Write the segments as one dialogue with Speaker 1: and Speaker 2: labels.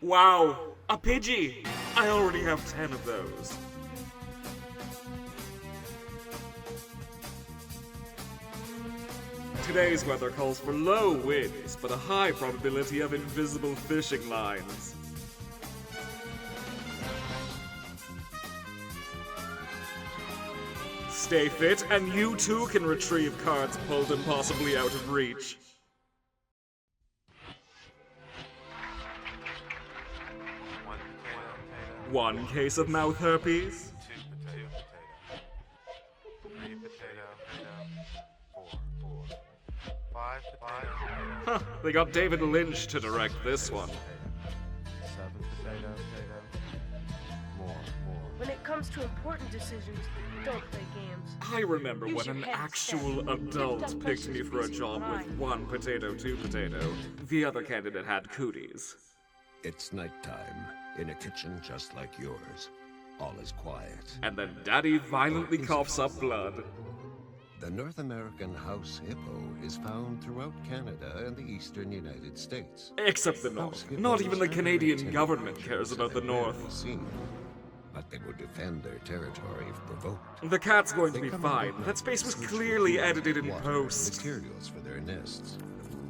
Speaker 1: Wow, a Pidgey! I already have 10 of those. Today's weather calls for low winds, but a high probability of invisible fishing lines. Stay fit, and you too can retrieve cards pulled impossibly out of reach. One case of mouth herpes. Huh, they got David Lynch to direct this one.
Speaker 2: When it comes to important decisions, don't play games.
Speaker 1: I remember
Speaker 2: Use
Speaker 1: when
Speaker 2: your
Speaker 1: an
Speaker 2: head
Speaker 1: actual
Speaker 2: instead.
Speaker 1: adult
Speaker 2: Dumb
Speaker 1: picked me
Speaker 2: questions
Speaker 1: for a
Speaker 2: busy
Speaker 1: job with
Speaker 2: mind.
Speaker 1: 1 potato, 2 potato. The other candidate had cooties.
Speaker 3: It's nighttime, in a kitchen just like yours. All is quiet.
Speaker 1: And then Daddy violently coughs up blood.
Speaker 3: The North American house hippo is found throughout Canada and the eastern United States.
Speaker 1: Except the North. Not even the Canadian government cares about the North.
Speaker 3: Seen, but they would defend their territory if provoked.
Speaker 1: The cat's going to
Speaker 3: They
Speaker 1: be
Speaker 3: come
Speaker 1: fine.
Speaker 3: out
Speaker 1: That space was
Speaker 3: searching
Speaker 1: clearly
Speaker 3: food,
Speaker 1: edited in
Speaker 3: water,
Speaker 1: post.
Speaker 3: Materials for their nests.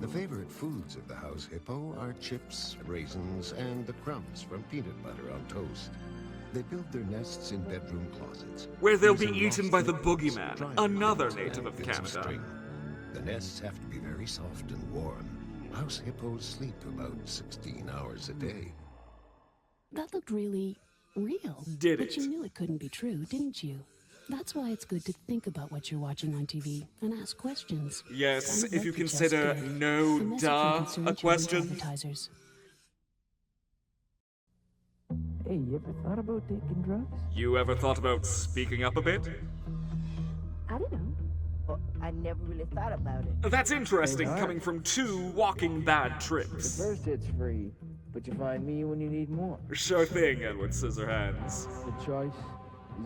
Speaker 3: The favorite foods of the house hippo are chips, raisins, and the crumbs from peanut butter on toast. They build their nests in bedroom closets,
Speaker 1: Where they'll be
Speaker 3: using
Speaker 1: eaten
Speaker 3: moss
Speaker 1: by the
Speaker 3: liquids,
Speaker 1: boogeyman,
Speaker 3: dry
Speaker 1: another
Speaker 3: liquids,
Speaker 1: native of
Speaker 3: and bits
Speaker 1: Canada.
Speaker 3: string. The nests have to be very soft and warm. House hippos sleep about 16 hours a day.
Speaker 4: That looked really real.
Speaker 1: Did
Speaker 4: But
Speaker 1: it?
Speaker 4: you knew it couldn't be true, didn't you? That's why it's good to think about what you're watching on TV and ask questions.
Speaker 1: Yes,
Speaker 4: Sounds
Speaker 1: if you
Speaker 4: like just
Speaker 1: consider
Speaker 4: did.
Speaker 1: no
Speaker 4: A message from
Speaker 1: duh
Speaker 4: concerned
Speaker 1: a
Speaker 4: children's
Speaker 1: question.
Speaker 4: Advertisers.
Speaker 5: Hey, you ever thought about taking drugs?
Speaker 1: You ever thought about speaking up a bit?
Speaker 2: I don't know. Well, I never really thought about it.
Speaker 1: That's interesting,
Speaker 5: Hey,
Speaker 1: coming from 2 walking bad
Speaker 5: The
Speaker 1: trips.
Speaker 5: first hit's free, but you find me when you need more.
Speaker 1: Sure thing, Edward Scissorhands.
Speaker 5: The choice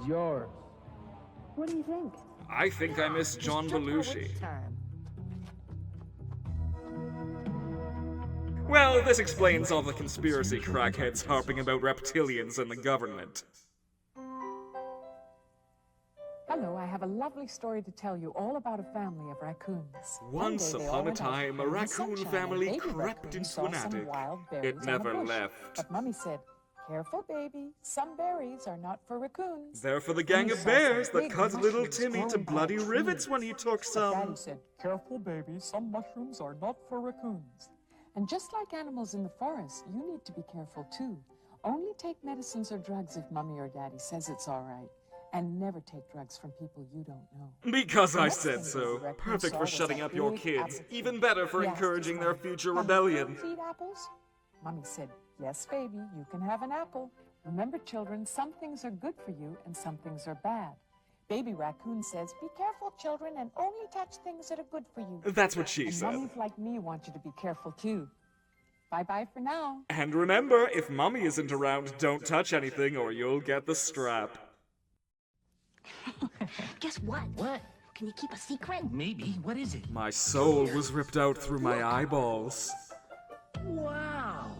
Speaker 5: is yours.
Speaker 2: What do you think?
Speaker 1: I think I miss John
Speaker 2: Just took my
Speaker 1: Belushi.
Speaker 2: witch time.
Speaker 1: Well, this explains all the conspiracy crackheads harping about reptilians and the government.
Speaker 6: Hello, I have a lovely story to tell you all about a family of raccoons.
Speaker 1: Once
Speaker 6: One day they
Speaker 1: upon
Speaker 6: all
Speaker 1: a
Speaker 6: went out
Speaker 1: time, a
Speaker 6: in the
Speaker 1: raccoon
Speaker 6: sunshine,
Speaker 1: family
Speaker 6: and baby
Speaker 1: crept
Speaker 6: raccoon
Speaker 1: into
Speaker 6: saw
Speaker 1: an
Speaker 6: some
Speaker 1: attic.
Speaker 6: wild berries
Speaker 1: It
Speaker 6: on a
Speaker 1: never
Speaker 6: bush.
Speaker 1: left.
Speaker 6: But Mummy said, "Careful, baby. Some berries are not for raccoons."
Speaker 1: They're for the gang of
Speaker 6: Saw some
Speaker 1: bears that
Speaker 6: big
Speaker 1: cut little
Speaker 6: mushrooms
Speaker 1: Timmy to
Speaker 6: growing by
Speaker 1: bloody
Speaker 6: trees.
Speaker 1: rivets when he took
Speaker 6: But
Speaker 1: some.
Speaker 6: Daddy said, "Careful, baby. Some mushrooms are not for raccoons." And just like animals in the forest, you need to be careful too. Only take medicines or drugs if Mummy or Daddy says it's all right. And never take drugs from people you don't know.
Speaker 1: Because I
Speaker 6: next
Speaker 1: said
Speaker 6: thing
Speaker 1: so.
Speaker 6: the raccoon
Speaker 1: Perfect
Speaker 6: saw
Speaker 1: for
Speaker 6: was
Speaker 1: shutting
Speaker 6: a
Speaker 1: up your
Speaker 6: big
Speaker 1: kids.
Speaker 6: apple
Speaker 1: Even
Speaker 6: tree.
Speaker 1: better for
Speaker 6: He asked his
Speaker 1: encouraging their
Speaker 6: mother,
Speaker 1: future
Speaker 6: "Can
Speaker 1: rebellion.
Speaker 6: raccoons eat apples?" Mummy said, "Yes, baby, you can have an apple. Remember, children, some things are good for you and some things are bad." Baby raccoon says, "Be careful, children, and only touch things that are good for you."
Speaker 1: That's what she
Speaker 6: And
Speaker 1: said.
Speaker 6: mummies like me want you to be careful too. Bye-bye for now.
Speaker 1: And remember, if Mommy isn't around, don't touch anything or you'll get the strap.
Speaker 7: Guess what?
Speaker 5: What?
Speaker 7: Can you keep a secret?
Speaker 5: Maybe. What is it?
Speaker 1: My soul was ripped out through my eyeballs.
Speaker 5: Wow!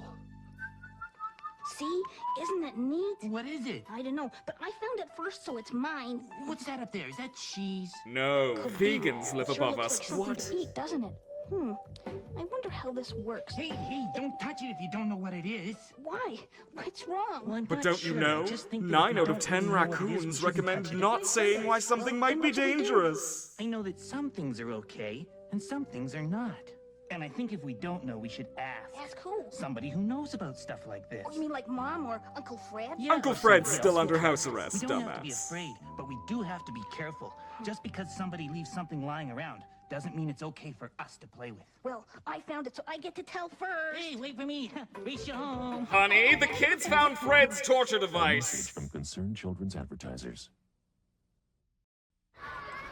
Speaker 7: See? Isn't that neat?
Speaker 5: What is it?
Speaker 7: I don't know, but I found it first, so it's mine.
Speaker 5: What's that up there? Is that cheese?
Speaker 1: No, vegans live
Speaker 7: Sure
Speaker 1: above
Speaker 7: looks
Speaker 1: us.
Speaker 7: like something
Speaker 1: What?
Speaker 7: to eat, doesn't it? I wonder how this works.
Speaker 5: Hey, don't touch it if you don't know what it is.
Speaker 7: Why? What's wrong?
Speaker 5: Well, I'm
Speaker 1: But
Speaker 5: not
Speaker 1: don't you
Speaker 5: sure.
Speaker 1: know?
Speaker 5: I just think that if
Speaker 1: 9
Speaker 5: we
Speaker 1: out of
Speaker 5: don't
Speaker 1: 10
Speaker 5: really know what it is, we
Speaker 1: raccoons
Speaker 5: shouldn't
Speaker 1: recommend
Speaker 5: touch it.
Speaker 1: not saying why something might be
Speaker 5: then what should we do?
Speaker 1: dangerous.
Speaker 5: I know that some things are okay and some things are not. And I think if we don't know, we should ask.
Speaker 7: Ask who?
Speaker 5: Somebody who knows about stuff like this.
Speaker 7: Oh, you mean like Mom or Uncle Fred?
Speaker 5: Yeah,
Speaker 1: Uncle
Speaker 5: or
Speaker 1: Fred's
Speaker 5: somebody
Speaker 1: still
Speaker 5: else.
Speaker 1: under house
Speaker 5: We
Speaker 1: arrest,
Speaker 5: don't have to be
Speaker 1: dumbass.
Speaker 5: afraid, but we do have to be careful. Just because somebody leaves something lying around doesn't mean it's okay for us to play with.
Speaker 7: Well, I found it, so I get to tell first.
Speaker 5: Hey, wait for me. Race you home.
Speaker 1: Honey, the kids found Fred's torture
Speaker 8: Message
Speaker 1: device.
Speaker 8: from concerned children's advertisers.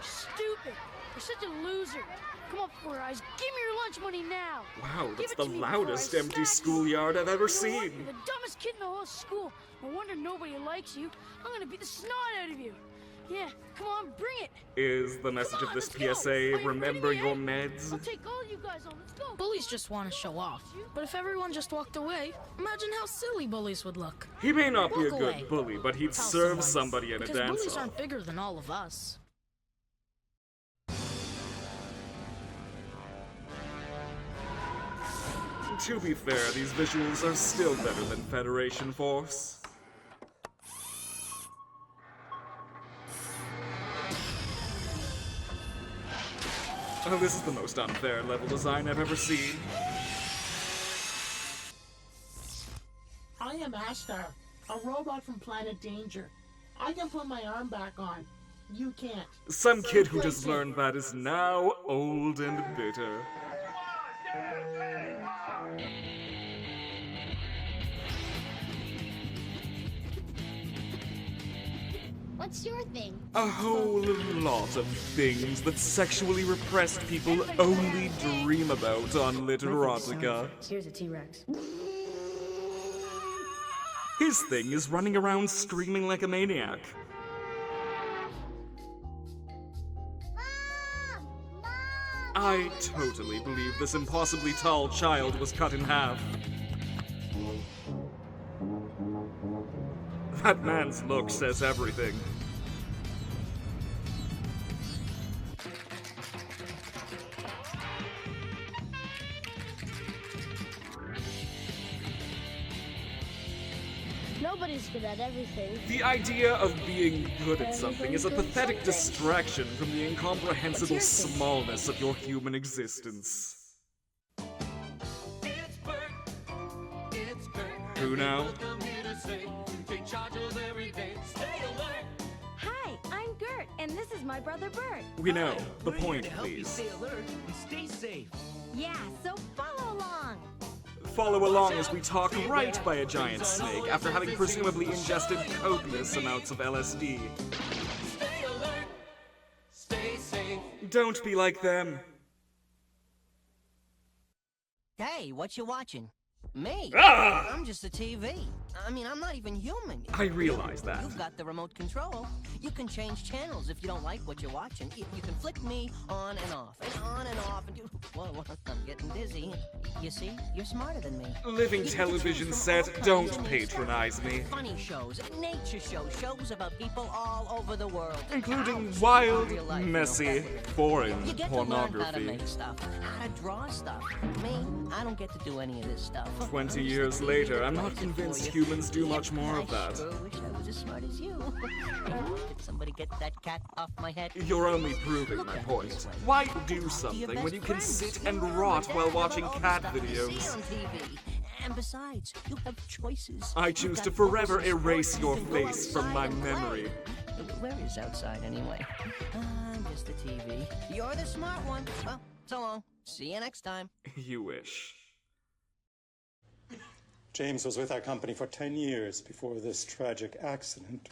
Speaker 9: Stupid! You're such a loser. Come on, Four Eyes, give me your lunch money now.
Speaker 1: Wow,
Speaker 9: Give
Speaker 1: that's
Speaker 9: it
Speaker 1: the
Speaker 9: to me
Speaker 1: loudest
Speaker 9: before I
Speaker 1: empty
Speaker 9: smack you.
Speaker 1: schoolyard I've ever
Speaker 9: You know what?
Speaker 1: seen.
Speaker 9: You're the dumbest kid in the whole school. No wonder nobody likes you. I'm gonna beat the snot out of you. Yeah, come on, bring it.
Speaker 1: Is the message of this PSA, remember your meds?
Speaker 9: I'll take all you guys on. Let's go.
Speaker 10: Bullies just want to show off. But if everyone just walked away, imagine how silly bullies would look.
Speaker 1: He may not be a
Speaker 10: Walk
Speaker 1: good
Speaker 10: away.
Speaker 1: bully, but he'd
Speaker 10: Tell
Speaker 1: serve
Speaker 10: someone.
Speaker 1: somebody in a
Speaker 10: Because
Speaker 1: dance
Speaker 10: bullies
Speaker 1: hall.
Speaker 10: aren't bigger than all of us.
Speaker 1: To be fair, these visuals are still better than Federation Force. Oh, this is the most unfair level design I've ever seen.
Speaker 11: I am Ashtar, a robot from Planet Danger. I can put my arm back on. You can't.
Speaker 1: Some kid who just learned that is now old and bitter.
Speaker 12: What's your thing?
Speaker 1: A whole lot of things that sexually repressed people only dream about on Literotica.
Speaker 10: Here's a T-Rex.
Speaker 1: His thing is running around screaming like a maniac. I totally believe this impossibly tall child was cut in half. That man's look says everything.
Speaker 12: Nobody's good at everything.
Speaker 1: The idea of being good at something is a pathetic distraction from the incomprehensible smallness of your human existence. Who now?
Speaker 2: Hi, I'm Gert, and this is my brother Bert.
Speaker 1: We know. The point, please.
Speaker 5: Stay alert and stay safe.
Speaker 2: Yeah, so follow along.
Speaker 1: Follow along as we talk right by a giant snake after having presumably ingested copious amounts of LSD.
Speaker 5: Stay alert. Stay safe.
Speaker 1: Don't be like them.
Speaker 13: Hey, what you watching? Me?
Speaker 1: Ah!
Speaker 13: I'm just a TV. I mean, I'm not even human.
Speaker 1: I realize that.
Speaker 13: You've got the remote control. You can change channels if you don't like what you're watching. You can flick me on and off, and on and off, and do... Whoa, I'm getting dizzy. You see? You're smarter than me.
Speaker 1: Living television set, don't patronize me.
Speaker 13: Funny shows, nature shows, shows about people all over the world.
Speaker 1: Including wild,
Speaker 13: Real life,
Speaker 1: messy, foreign
Speaker 13: You get to learn how to
Speaker 1: pornography.
Speaker 13: make stuff, how to draw stuff. Me, I don't get to do any of this stuff.
Speaker 1: 20 years later, I'm not convinced humans do much more of that.
Speaker 13: I sure wish I was as smart as you. Did somebody get that cat off my head?
Speaker 1: You're only proving my point. Why do something when you can sit and rot while watching cat videos?
Speaker 13: On TV. And besides, you have choices.
Speaker 1: I choose to forever erase your face from my memory.
Speaker 13: Where is outside anyway? I'm just a TV. You're the smart one. Well, so long. See you next time.
Speaker 1: You wish.
Speaker 14: James was with our company for 10 years before this tragic accident.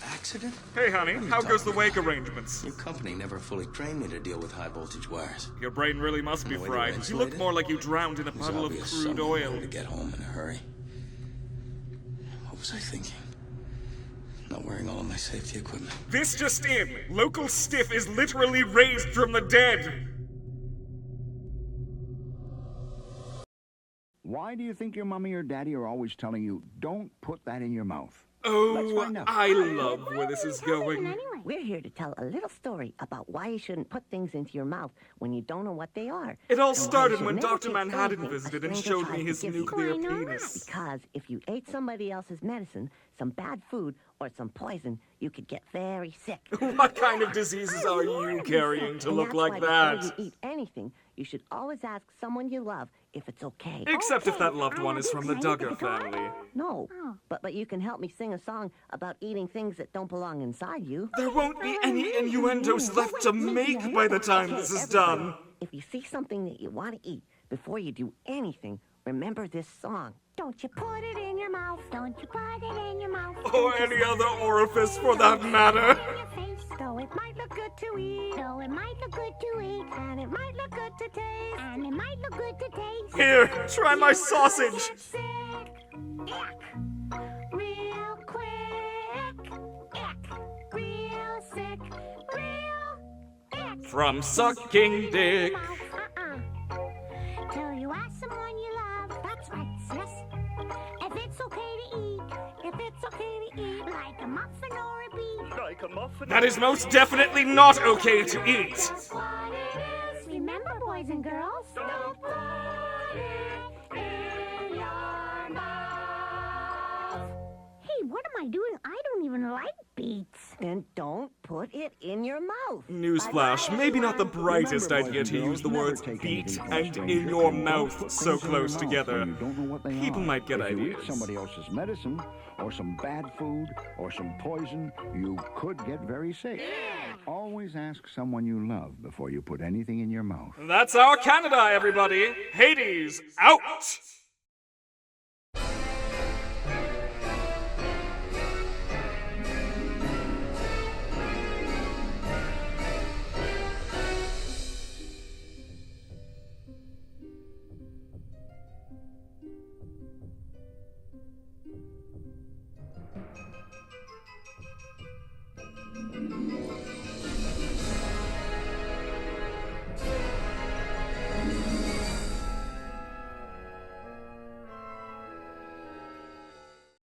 Speaker 15: Accident?
Speaker 1: Hey, honey, how goes the wake arrangements?
Speaker 15: Your company never fully trained me to deal with high voltage wires.
Speaker 1: Your brain really must be fried. You look more like you drowned in a puddle of crude oil.
Speaker 15: To get home in a hurry. What was I thinking? Not wearing all of my safety equipment.
Speaker 1: This just in. Local stiff is literally raised from the dead.
Speaker 16: Why do you think your mommy or daddy are always telling you, don't put that in your mouth?
Speaker 1: Oh, I love where this is going.
Speaker 2: We're here to tell a little story about why you shouldn't put things into your mouth when you don't know what they are.
Speaker 1: It all
Speaker 2: And why
Speaker 1: started
Speaker 2: you
Speaker 1: when
Speaker 2: should never
Speaker 1: Dr.
Speaker 2: take
Speaker 1: Manhattan
Speaker 2: anything a
Speaker 1: visited and
Speaker 2: stranger
Speaker 1: showed me
Speaker 2: tries
Speaker 1: his
Speaker 2: to give you.
Speaker 1: nuclear
Speaker 2: Why not?
Speaker 1: penis.
Speaker 2: Because if you ate somebody else's medicine, some bad food, or some poison, you could get very sick.
Speaker 1: What kind of diseases are you carrying to
Speaker 2: And
Speaker 1: look
Speaker 2: that's
Speaker 1: like
Speaker 2: why
Speaker 1: that?
Speaker 2: Before you eat anything, you should always ask someone you love if it's okay.
Speaker 1: Except if that loved one is from the Duggar family.
Speaker 2: No, but you can help me sing a song about eating things that don't belong inside you.
Speaker 1: There won't be any innuendos left to make by the time this is done.
Speaker 2: If you see something that you want to eat, before you do anything, remember this song. Don't you put it in your mouth. Don't you put it in your mouth.
Speaker 1: Or any other orifice for that matter.
Speaker 2: Though it might look good to eat. Though it might look good to eat. And it might look good to taste. And it might look good to taste.
Speaker 1: Here, try my sausage.
Speaker 2: Sick. Ick. Real quick. Ick.
Speaker 1: from sucking dick.
Speaker 2: Till you ask someone you love, that's right, sis. If it's okay to eat, like a muffin or a beet.
Speaker 17: Like a muffin.
Speaker 1: That is most definitely not okay to eat.
Speaker 2: That's what it is. Remember, boys and girls, don't put it in your mouth. Hey, what am I doing? I don't even like beets. Then don't put it in your mouth.
Speaker 1: Newsflash, maybe not the brightest idea to use the words beat and in your mouth so close together. People might get ideas.
Speaker 16: Somebody else's medicine, or some bad food, or some poison, you could get very sick. Always ask someone you love before you put anything in your mouth.
Speaker 1: That's our Canada, everybody. Hades, out!